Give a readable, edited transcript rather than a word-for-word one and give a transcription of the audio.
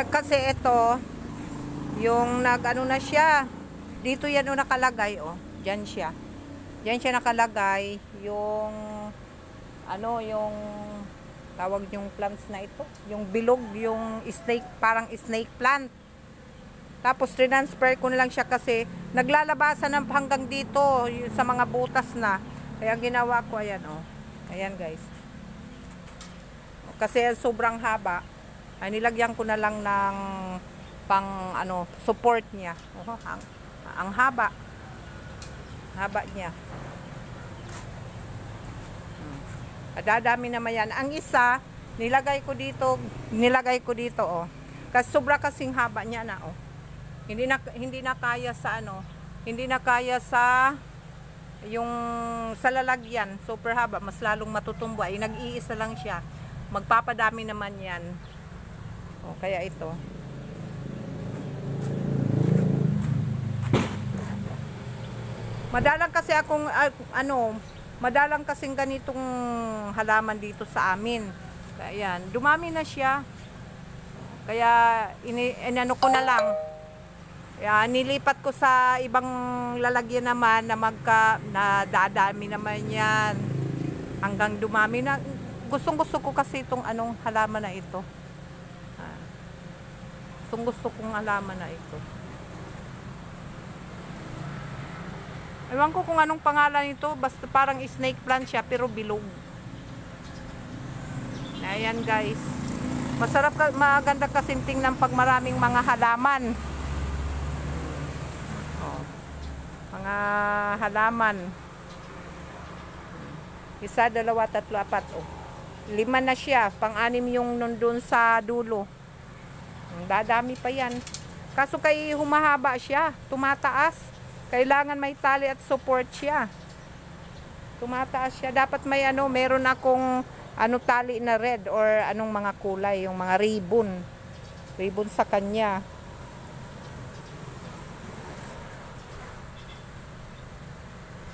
Kasi ito, yung nag-ano na siya, dito yan o nakalagay, oh. Diyan siya. Diyan siya nakalagay, yung, ano, yung, tawag yung plants na ito. Yung bilog, yung snake, parang snake plant. Tapos, transfer ko na lang siya kasi, naglalabasan ng hanggang dito, sa mga butas na. Kaya ginawa ko, ayan, oh. Ayan, guys. Kasi sobrang haba, ay nilagyan ko na lang ng pang ano, support niya. Ang haba. Haba niya. Dadami naman yan. Ang isa, nilagay ko dito, oh. Kasi sobra kasing haba niya na, oh. Hindi na kaya sa ano, hindi na kaya sa yung sa lalagyan, super haba, mas lalong matutumbo. Ay nag-iisa lang siya. Magpapadami naman yan. O, kaya ito. Madalang kasi akong, madalang kasing ganitong halaman dito sa amin. Kaya, dumami na siya. Kaya, inano ko na lang. Kaya, nilipat ko sa ibang lalagyan naman na dadami naman yan. Hanggang dumami na. Gustong-gusto ko kasi itong anong halaman na ito. Gustong-gusto kong halaman na ito. Ewan ko kung anong pangalan ito. Basta parang snake plant siya pero bilog. Ayan, guys. Masarap, maganda kasi tingnan pag maraming mga halaman. Oh, mga halaman. 1, 2, 3, 4. Oh. 5 na siya. Pang-anim yung nandun sa dulo. Dadami pa yan. Kaso kay humahaba siya. Tumataas. Kailangan may tali at support siya. Tumataas siya. Dapat may meron akong tali na red or anong mga kulay. Yung mga ribbon. Ribbon sa kanya.